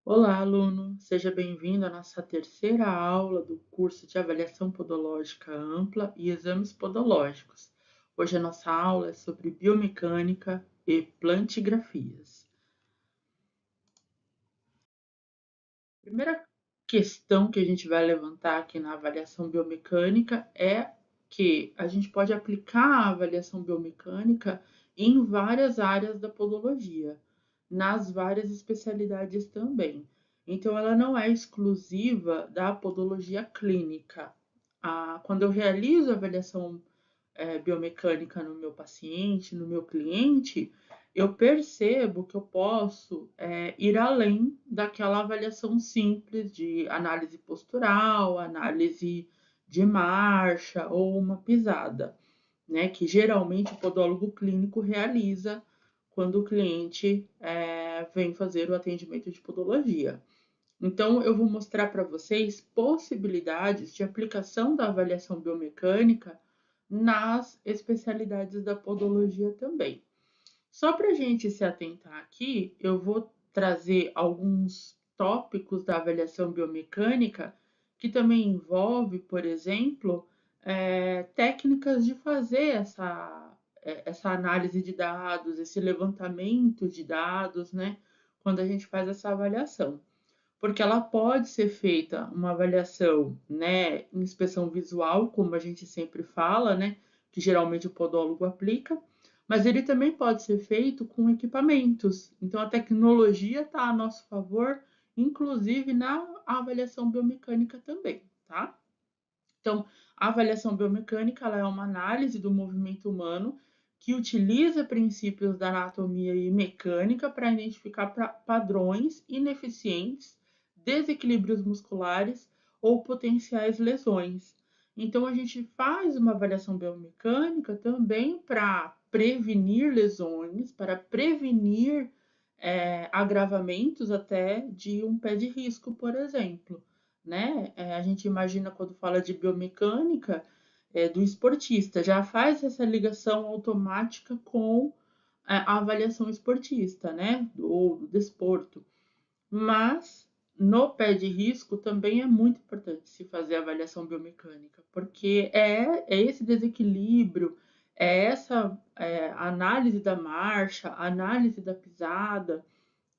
Olá, aluno! Seja bem-vindo à nossa terceira aula do curso de Avaliação Podológica Ampla e Exames Podológicos. Hoje a nossa aula é sobre biomecânica e plantigrafias. A primeira questão que a gente vai levantar aqui na avaliação biomecânica é que a gente pode aplicar a avaliação biomecânica em várias áreas da podologia, nas várias especialidades também. Então, ela não é exclusiva da podologia clínica. Quando eu realizo a avaliação biomecânica no meu paciente, no meu cliente, eu percebo que eu posso ir além daquela avaliação simples de análise postural, análise de marcha ou uma pisada, né? Que geralmente o podólogo clínico realiza quando o cliente vem fazer o atendimento de podologia. Então, eu vou mostrar para vocês possibilidades de aplicação da avaliação biomecânica nas especialidades da podologia também. Só para a gente se atentar aqui, eu vou trazer alguns tópicos da avaliação biomecânica que também envolve, por exemplo, técnicas de fazer essa análise de dados, esse levantamento de dados, né? Quando a gente faz essa avaliação. Porque ela pode ser feita uma avaliação, né, em inspeção visual, como a gente sempre fala, né, que geralmente o podólogo aplica, mas ele também pode ser feito com equipamentos. Então, a tecnologia está a nosso favor, inclusive na avaliação biomecânica também, tá? Então, a avaliação biomecânica ela é uma análise do movimento humano que utiliza princípios da anatomia e mecânica para identificar padrões ineficientes, desequilíbrios musculares ou potenciais lesões. Então, a gente faz uma avaliação biomecânica também para prevenir lesões, para prevenir agravamentos até de um pé de risco, por exemplo, né? A gente imagina quando fala de biomecânica do esportista, já faz essa ligação automática com a avaliação esportista, né? Do desporto. Mas no pé de risco também é muito importante se fazer a avaliação biomecânica, porque é esse desequilíbrio, é essa análise da marcha, análise da pisada,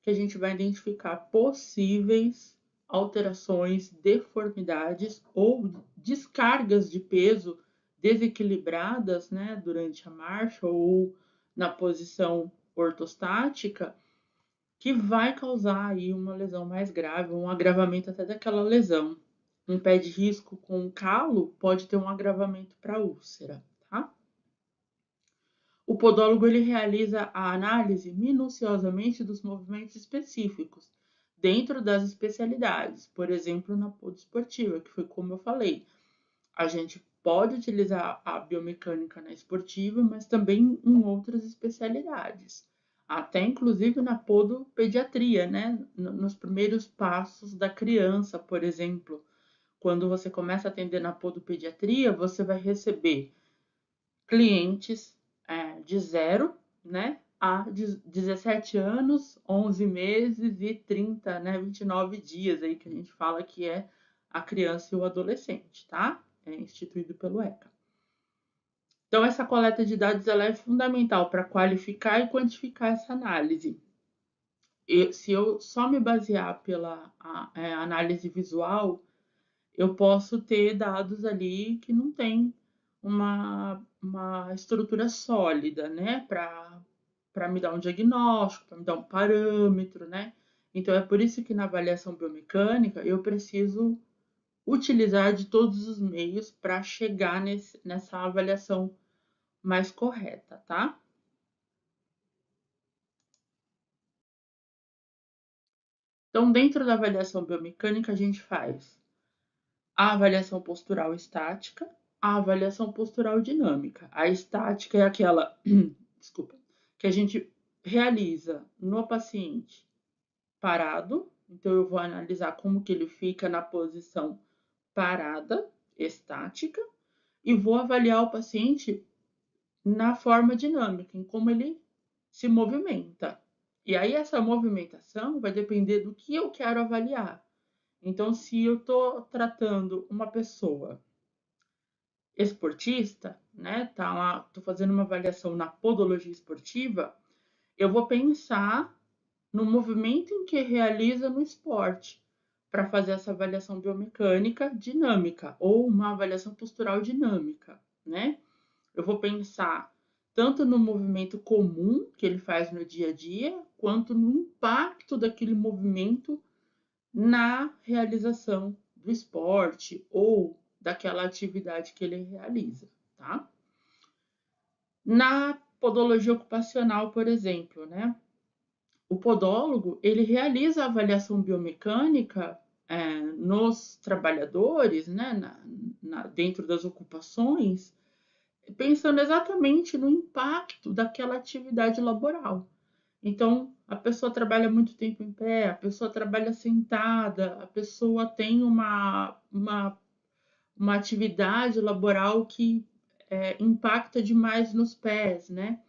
que a gente vai identificar possíveis alterações, deformidades ou descargas de peso desequilibradas, né, durante a marcha ou na posição ortostática, que vai causar aí uma lesão mais grave, um agravamento até daquela lesão. Um pé de risco com calo pode ter um agravamento para úlcera, tá? O podólogo ele realiza a análise minuciosamente dos movimentos específicos dentro das especialidades, por exemplo, na podoesportiva, que foi como eu falei. A gente pode utilizar a biomecânica na esportiva, mas também em outras especialidades. Até inclusive na podopediatria, né? Nos primeiros passos da criança, por exemplo. Quando você começa a atender na podopediatria, você vai receber clientes de 0, né, a 17 anos, 11 meses e 30, né, 29 dias aí que a gente fala que é a criança e o adolescente, tá? É instituído pelo ECA. Então, essa coleta de dados ela é fundamental para qualificar e quantificar essa análise. E se eu só me basear pela análise visual, eu posso ter dados ali que não tem uma estrutura sólida, né, para me dar um diagnóstico, para me dar um parâmetro, né? Então é por isso que na avaliação biomecânica eu preciso utilizar de todos os meios para chegar nessa avaliação mais correta, tá? Então, dentro da avaliação biomecânica, a gente faz a avaliação postural estática, a avaliação postural dinâmica. A estática é aquela, desculpa, que a gente realiza no paciente parado, então eu vou analisar como que ele fica na posição parada, estática, e vou avaliar o paciente na forma dinâmica, em como ele se movimenta. E aí essa movimentação vai depender do que eu quero avaliar. Então, se eu estou tratando uma pessoa esportista, né, tá lá, estou fazendo uma avaliação na podologia esportiva, eu vou pensar no movimento em que realiza no esporte para fazer essa avaliação biomecânica dinâmica ou uma avaliação postural dinâmica, né? Eu vou pensar tanto no movimento comum que ele faz no dia a dia, quanto no impacto daquele movimento na realização do esporte ou daquela atividade que ele realiza, tá? Na podologia ocupacional, por exemplo, né? O podólogo, ele realiza a avaliação biomecânica nos trabalhadores, né, dentro das ocupações, pensando exatamente no impacto daquela atividade laboral. Então, a pessoa trabalha muito tempo em pé, a pessoa trabalha sentada, a pessoa tem uma atividade laboral que impacta demais nos pés, né?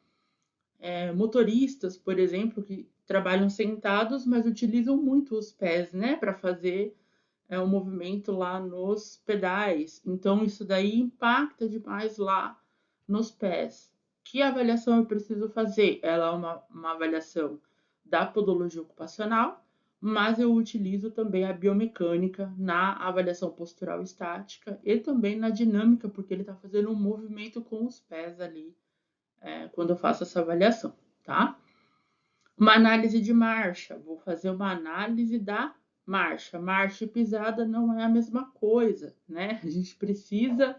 Motoristas, por exemplo, que trabalham sentados, mas utilizam muito os pés, né, para fazer o movimento lá nos pedais. Então, isso daí impacta demais lá nos pés. Que avaliação eu preciso fazer? Ela é uma avaliação da podologia ocupacional, mas eu utilizo também a biomecânica na avaliação postural estática e também na dinâmica, porque ele está fazendo um movimento com os pés ali quando eu faço essa avaliação, tá? Uma análise de marcha, vou fazer uma análise da marcha. Marcha e pisada não é a mesma coisa, né? A gente precisa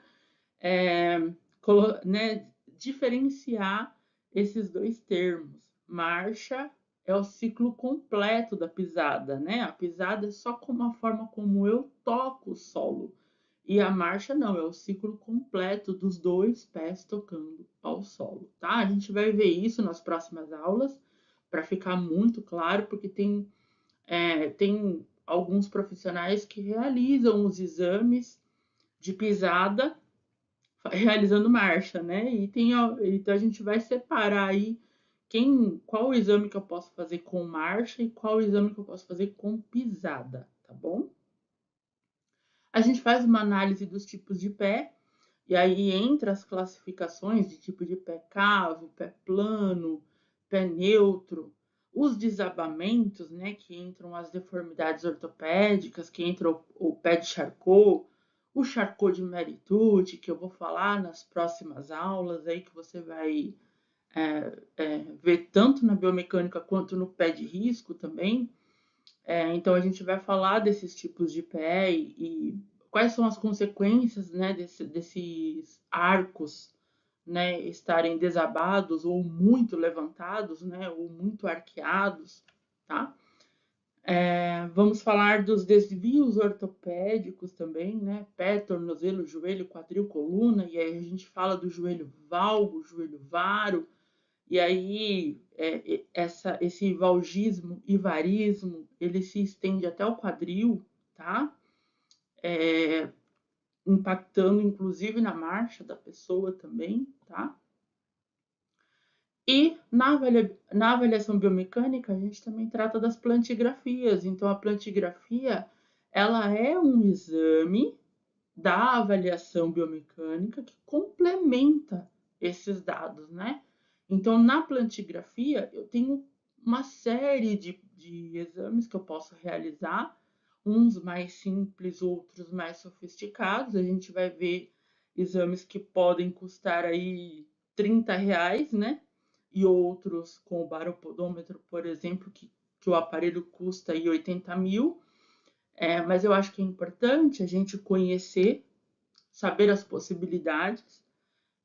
né, diferenciar esses dois termos. Marcha é o ciclo completo da pisada, né? A pisada é só como a forma como eu toco o solo. E a marcha não, é o ciclo completo dos dois pés tocando ao solo, tá? A gente vai ver isso nas próximas aulas, para ficar muito claro, porque tem alguns profissionais que realizam os exames de pisada realizando marcha, né? Então a gente vai separar aí qual o exame que eu posso fazer com marcha e qual o exame que eu posso fazer com pisada, tá bom? A gente faz uma análise dos tipos de pé, e aí entra as classificações de tipo de pé cavo, pé plano, pé neutro, os desabamentos, né, que entram as deformidades ortopédicas, que entra o pé de Charcot, o Charcot de Meritude, que eu vou falar nas próximas aulas, aí que você vai ver tanto na biomecânica quanto no pé de risco também. Então, a gente vai falar desses tipos de pé e quais são as consequências, né, desses arcos, né, estarem desabados ou muito levantados, né, ou muito arqueados, tá? Vamos falar dos desvios ortopédicos também, né? Pé, tornozelo, joelho, quadril, coluna, e aí a gente fala do joelho valgo, joelho varo, e aí esse valgismo e varismo, ele se estende até o quadril, tá? Impactando inclusive na marcha da pessoa também, tá? E na avaliação biomecânica, a gente também trata das plantigrafias. Então, a plantigrafia, ela é um exame da avaliação biomecânica que complementa esses dados, né? Então, na plantigrafia, eu tenho uma série de exames que eu posso realizar, uns mais simples, outros mais sofisticados. A gente vai ver exames que podem custar aí R$ 30, né? E outros com o baropodômetro, por exemplo, que o aparelho custa aí 80 mil. Mas eu acho que é importante a gente conhecer, saber as possibilidades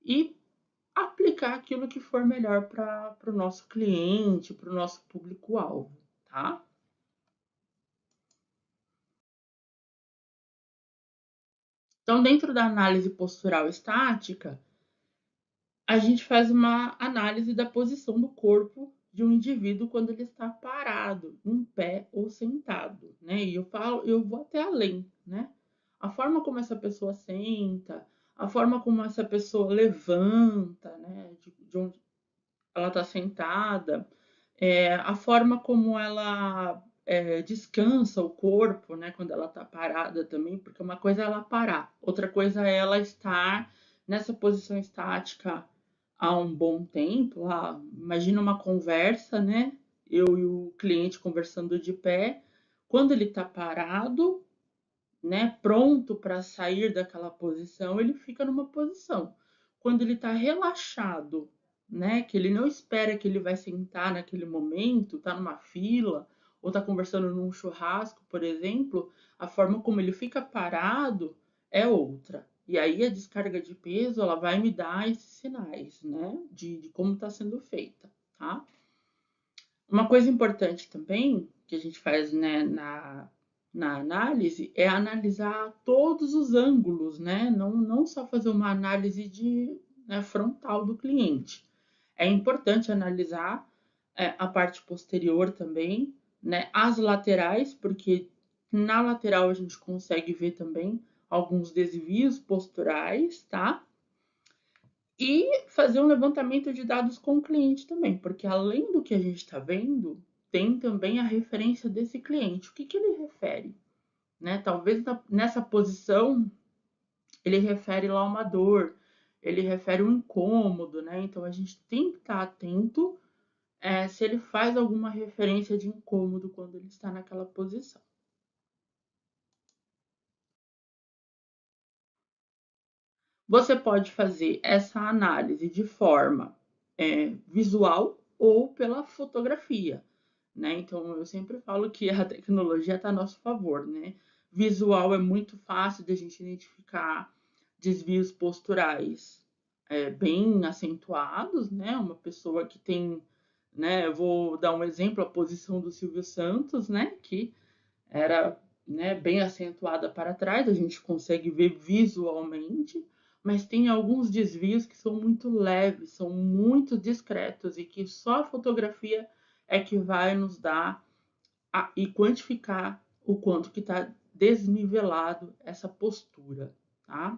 e aplicar aquilo que for melhor para o nosso cliente, para o nosso público-alvo, tá? Então, dentro da análise postural estática, a gente faz uma análise da posição do corpo de um indivíduo quando ele está parado, em pé ou sentado, né? E eu vou até além, né? A forma como essa pessoa senta, a forma como essa pessoa levanta, né? De onde ela está sentada, a forma como ela descansa o corpo, né, quando ela está parada também, porque uma coisa é ela parar, outra coisa é ela estar nessa posição estática há um bom tempo. Imagina uma conversa, né? Eu e o cliente conversando de pé, quando ele está parado, né, pronto para sair daquela posição, ele fica numa posição. Quando ele está relaxado, né, que ele não espera que ele vai sentar naquele momento, está numa fila ou está conversando num churrasco, por exemplo, a forma como ele fica parado é outra. E aí a descarga de peso ela vai me dar esses sinais, né, de como está sendo feita, tá? Uma coisa importante também que a gente faz, né, na análise é analisar todos os ângulos, né? Não só fazer uma análise né, frontal do cliente. É importante analisar a parte posterior também, né? As laterais, porque na lateral a gente consegue ver também alguns desvios posturais, tá? E fazer um levantamento de dados com o cliente também, porque além do que a gente está vendo, tem também a referência desse cliente. O que, que ele refere? Né? Talvez nessa posição ele refere lá uma dor, ele refere um incômodo, né? Então a gente tem que estar atento se ele faz alguma referência de incômodo quando ele está naquela posição. Você pode fazer essa análise de forma visual ou pela fotografia, né? Então, eu sempre falo que a tecnologia está a nosso favor, né? Visual é muito fácil de a gente identificar desvios posturais bem acentuados, né? Uma pessoa que tem, né? Eu vou dar um exemplo, a posição do Silvio Santos, né? Que era, né, bem acentuada para trás, a gente consegue ver visualmente, mas tem alguns desvios que são muito leves, são muito discretos e que só a fotografia é que vai nos dar e quantificar o quanto que está desnivelado essa postura, tá?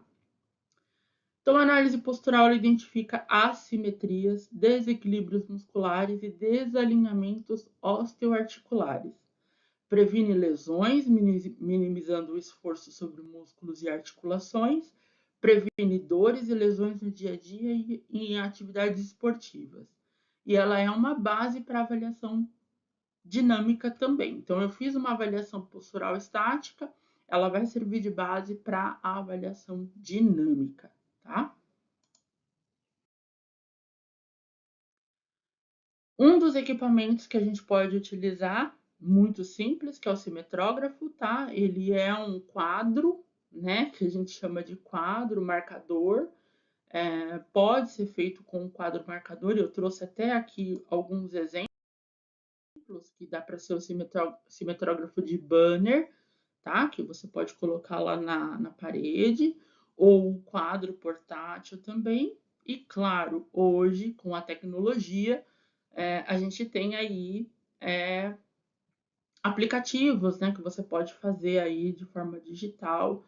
Então, a análise postural identifica assimetrias, desequilíbrios musculares e desalinhamentos osteoarticulares. Previne lesões, minimizando o esforço sobre músculos e articulações. Previne dores e lesões no dia a dia e em atividades esportivas. E ela é uma base para avaliação dinâmica também. Então, eu fiz uma avaliação postural estática, ela vai servir de base para a avaliação dinâmica, tá? Um dos equipamentos que a gente pode utilizar, muito simples, que é o cimetrógrafo, tá? Ele é um quadro, né? Que a gente chama de quadro marcador. Pode ser feito com um quadro marcador. Eu trouxe até aqui alguns exemplos que dá para ser o cimetrógrafo de banner, tá? Que você pode colocar lá na parede, ou o quadro portátil também. E claro, hoje, com a tecnologia, a gente tem aí aplicativos, né, que você pode fazer aí de forma digital,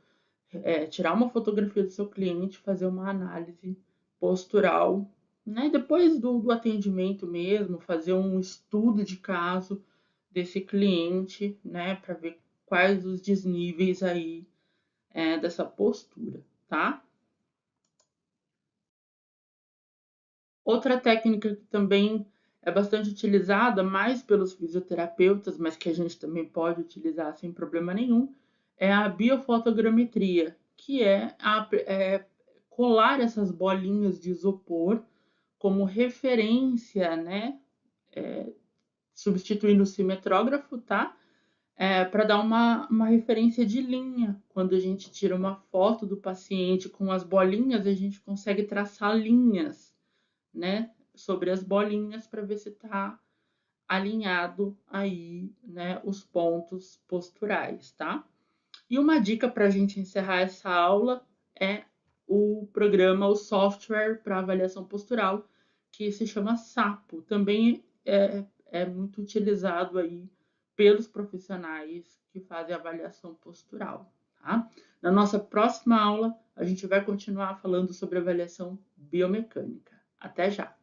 tirar uma fotografia do seu cliente, fazer uma análise postural, né, depois do atendimento mesmo, fazer um estudo de caso desse cliente, né, para ver quais os desníveis aí dessa postura, tá? Outra técnica que também é bastante utilizada, mais pelos fisioterapeutas, mas que a gente também pode utilizar sem problema nenhum, é a biofotogrametria, que é colar essas bolinhas de isopor como referência, né? Substituindo o cimetrógrafo, tá? Para dar uma referência de linha. Quando a gente tira uma foto do paciente com as bolinhas, a gente consegue traçar linhas, né, sobre as bolinhas para ver se está alinhado aí, né, os pontos posturais, tá? E uma dica para a gente encerrar essa aula é o programa, o software para avaliação postural, que se chama SAPO. Também é muito utilizado aí pelos profissionais que fazem avaliação postural, tá? Na nossa próxima aula, a gente vai continuar falando sobre avaliação biomecânica. Até já!